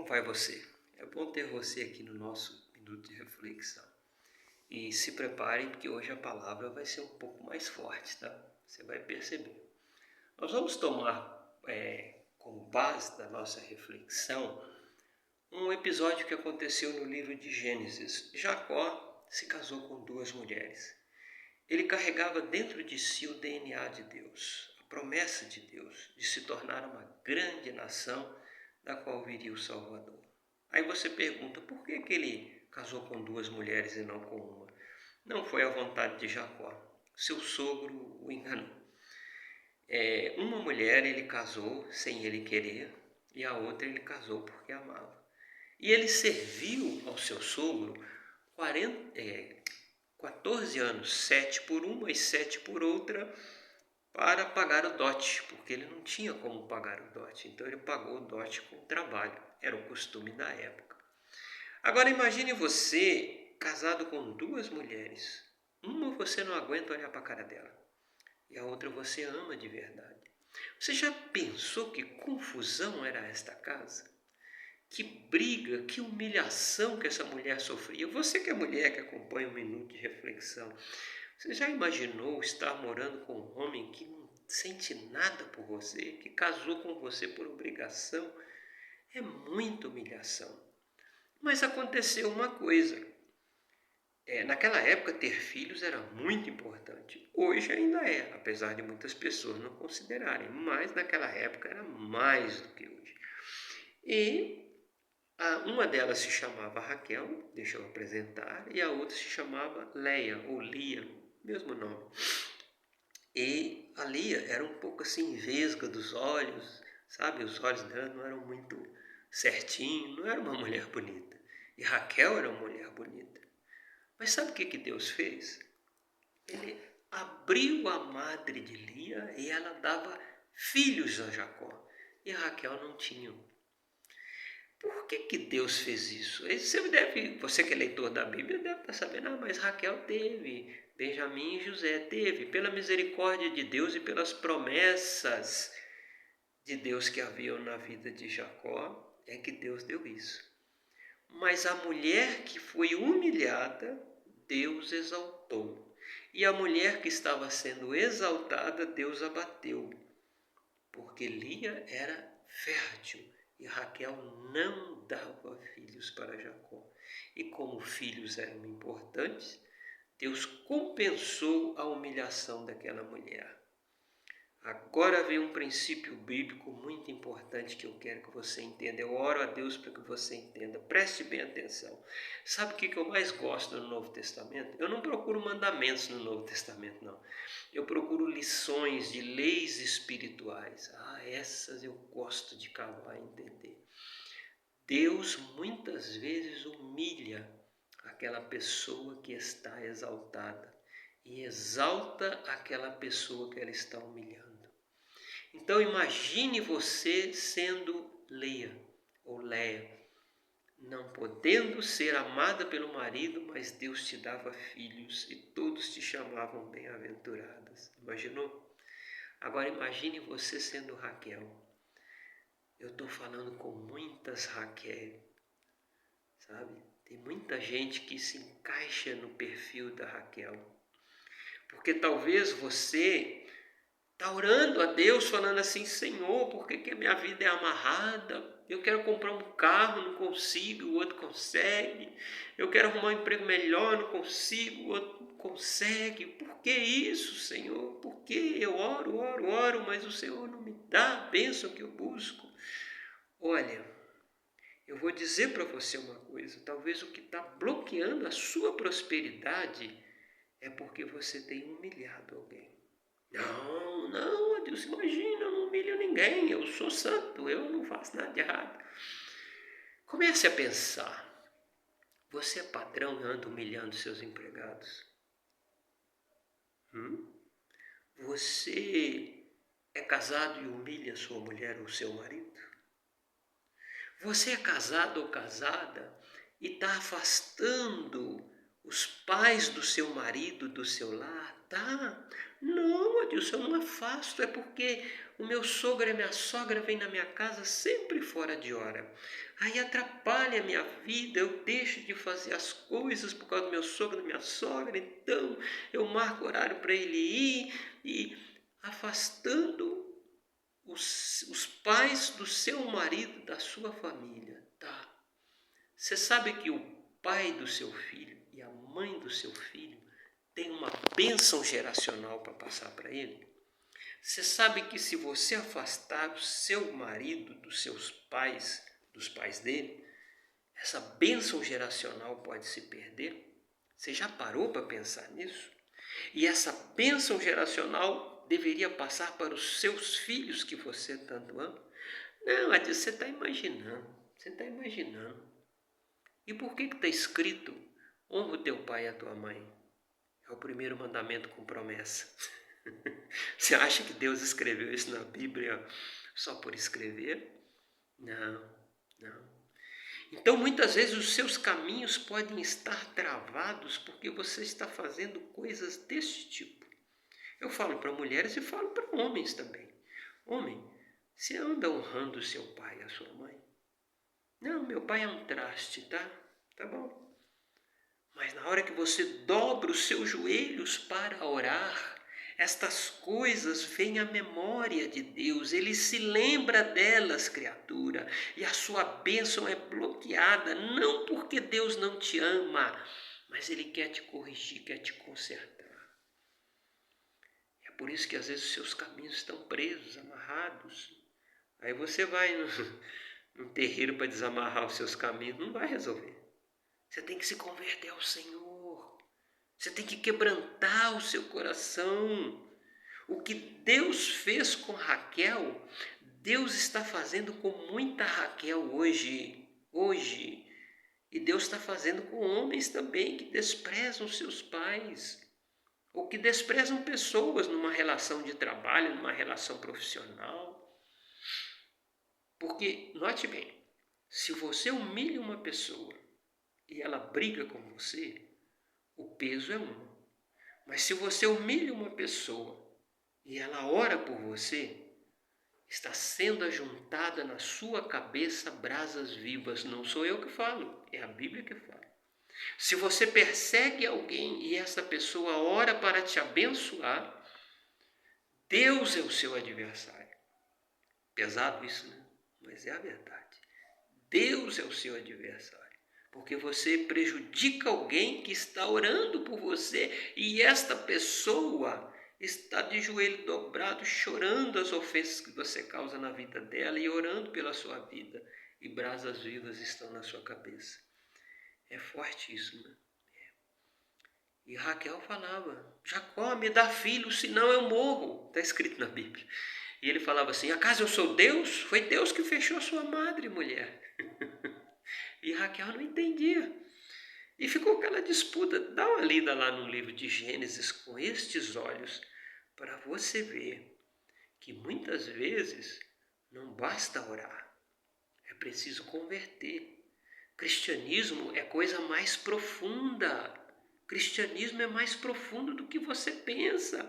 Como vai você? É bom ter você aqui no nosso minuto de reflexão. E se preparem, porque hoje a palavra vai ser um pouco mais forte, tá? Você vai perceber. Nós vamos tomar como base da nossa reflexão um episódio que aconteceu no livro de Gênesis. Jacó se casou com duas mulheres. Ele carregava dentro de si o DNA de Deus, a promessa de Deus de se tornar uma grande nação da qual viria o Salvador. Aí você pergunta, por que ele casou com duas mulheres e não com uma? Não foi a vontade de Jacó. Seu sogro o enganou. Uma mulher ele casou sem ele querer e a outra ele casou porque amava. E ele serviu ao seu sogro 14 anos, 7 por uma e 7 por outra, para pagar o dote, porque ele não tinha como pagar o dote. Então ele pagou o dote com trabalho. Era o costume da época. Agora imagine você casado com duas mulheres. Uma você não aguenta olhar para a cara dela e a outra você ama de verdade. Você já pensou que confusão era esta casa? Que briga, que humilhação que essa mulher sofria. Você que é mulher que acompanha um minuto de reflexão, você já imaginou estar morando com um homem que não sente nada por você, que casou com você por obrigação? É muita humilhação. Mas aconteceu uma coisa. Naquela época, ter filhos era muito importante. Hoje ainda é, apesar de muitas pessoas não considerarem. Mas naquela época era mais do que hoje. E uma delas se chamava Raquel, deixa eu apresentar, e a outra se chamava Leia, ou Lia, mesmo nome. E a Lia era um pouco assim, vesga dos olhos, sabe? Os olhos dela não eram muito certinhos, não era uma mulher bonita. E Raquel era uma mulher bonita. Mas sabe o que Deus fez? Ele abriu a madre de Lia e ela dava filhos a Jacó. E a Raquel não tinha. Por que Deus fez isso? Você que é leitor da Bíblia deve estar sabendo, mas Raquel teve, Benjamim e José teve, pela misericórdia de Deus e pelas promessas de Deus que haviam na vida de Jacó, é que Deus deu isso. Mas a mulher que foi humilhada, Deus exaltou. E a mulher que estava sendo exaltada, Deus abateu. Porque Lia era fértil e Raquel não dava filhos para Jacó. E como filhos eram importantes, Deus compensou a humilhação daquela mulher. Agora vem um princípio bíblico muito importante que eu quero que você entenda. Eu oro a Deus para que você entenda. Preste bem atenção. Sabe o que eu mais gosto no Novo Testamento? Eu não procuro mandamentos no Novo Testamento, não. Eu procuro lições de leis espirituais. Essas eu gosto de cavar e entender. Deus muitas vezes humilha aquela pessoa que está exaltada e exalta aquela pessoa que ela está humilhando. Então imagine você sendo Leia ou Leia, não podendo ser amada pelo marido, mas Deus te dava filhos e todos te chamavam bem-aventuradas. Imaginou? Agora imagine você sendo Raquel. Eu estou falando com muitas Raquel, sabe? Tem muita gente que se encaixa no perfil da Raquel. Porque talvez você está orando a Deus, falando assim, Senhor, por que a minha vida é amarrada? Eu quero comprar um carro, não consigo, o outro consegue. Eu quero arrumar um emprego melhor, não consigo, o outro consegue. Por que isso, Senhor? Por que eu oro, mas o Senhor não me dá a bênção que eu busco? Olha, eu vou dizer para você uma coisa, talvez o que está bloqueando a sua prosperidade é porque você tem humilhado alguém. Não, Deus, imagina, eu não humilho ninguém, eu sou santo, eu não faço nada de errado. Comece a pensar, você é patrão e anda humilhando seus empregados? Você é casado e humilha sua mulher ou seu marido? Você é casado ou casada e está afastando os pais do seu marido do seu lar? Tá? Não, Adilson, eu não afasto, é porque o meu sogro e a minha sogra vêm na minha casa sempre fora de hora. Aí atrapalha a minha vida, eu deixo de fazer as coisas por causa do meu sogro e da minha sogra, então eu marco horário para ele ir e afastando os pais do seu marido da sua família. Tá. Você sabe que o pai do seu filho e a mãe do seu filho tem uma bênção geracional para passar para ele? Você sabe que se você afastar o seu marido dos pais dele, essa bênção geracional pode se perder? Você já parou para pensar nisso? E essa bênção geracional deveria passar para os seus filhos que você tanto ama? Não, Adilson, você está imaginando. Você está imaginando. E por que está escrito: honra o teu pai e a tua mãe? É o primeiro mandamento com promessa. Você acha que Deus escreveu isso na Bíblia só por escrever? Não, não. Então, muitas vezes, os seus caminhos podem estar travados porque você está fazendo coisas desse tipo. Eu falo para mulheres e falo para homens também. Homem, você anda honrando o seu pai e a sua mãe? Não, meu pai é um traste, tá? Tá bom. Mas na hora que você dobra os seus joelhos para orar, estas coisas vêm à memória de Deus, ele se lembra delas, criatura, e a sua bênção é bloqueada, não porque Deus não te ama, mas ele quer te corrigir, quer te consertar. É por isso que às vezes os seus caminhos estão presos, amarrados. Aí você vai num terreiro para desamarrar os seus caminhos, não vai resolver. Você tem que se converter ao Senhor. Você tem que quebrantar o seu coração. O que Deus fez com Raquel, Deus está fazendo com muita Raquel hoje. Hoje. E Deus está fazendo com homens também que desprezam seus pais. Ou que desprezam pessoas numa relação de trabalho, numa relação profissional. Porque, note bem, se você humilha uma pessoa e ela briga com você, o peso é um. Mas se você humilha uma pessoa e ela ora por você, está sendo ajuntada na sua cabeça brasas vivas. Não sou eu que falo, é a Bíblia que fala. Se você persegue alguém e essa pessoa ora para te abençoar, Deus é o seu adversário. Pesado isso, né? Mas é a verdade. Deus é o seu adversário. Porque você prejudica alguém que está orando por você e esta pessoa está de joelho dobrado, chorando as ofensas que você causa na vida dela e orando pela sua vida. E brasas vivas estão na sua cabeça. É forte isso, né? E Raquel falava: Jacó, me dá filho, senão eu morro. Está escrito na Bíblia. E ele falava assim: acaso eu sou Deus? Foi Deus que fechou sua madre, mulher. E Raquel não entendia. E ficou aquela disputa. Dá uma lida lá no livro de Gênesis com estes olhos para você ver que muitas vezes não basta orar, é preciso converter. Cristianismo é coisa mais profunda. Cristianismo é mais profundo do que você pensa.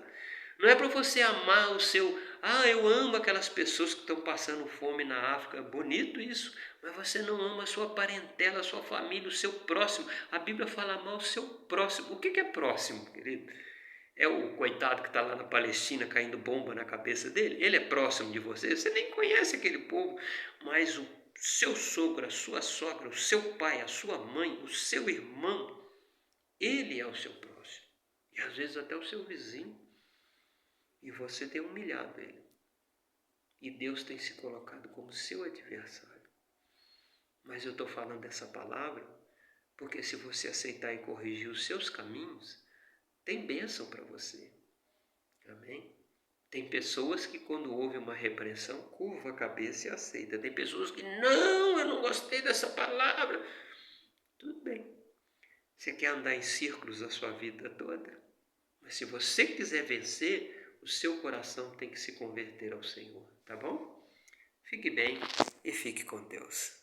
Não é para você amar o seu... eu amo aquelas pessoas que estão passando fome na África. Bonito isso. Mas você não ama a sua parentela, a sua família, o seu próximo. A Bíblia fala amar o seu próximo. O que é próximo, querido? É o coitado que está lá na Palestina caindo bomba na cabeça dele? Ele é próximo de você? Você nem conhece aquele povo. Mas o seu sogro, a sua sogra, o seu pai, a sua mãe, o seu irmão, ele é o seu próximo. E às vezes até o seu vizinho. E você tem humilhado ele. E Deus tem se colocado como seu adversário. Mas eu estou falando dessa palavra porque se você aceitar e corrigir os seus caminhos, tem bênção para você. Amém? Tem pessoas que quando ouvem uma repreensão, curva a cabeça e aceita. Tem pessoas que, não, eu não gostei dessa palavra. Tudo bem. Você quer andar em círculos a sua vida toda? Mas se você quiser vencer, o seu coração tem que se converter ao Senhor, tá bom? Fique bem e fique com Deus.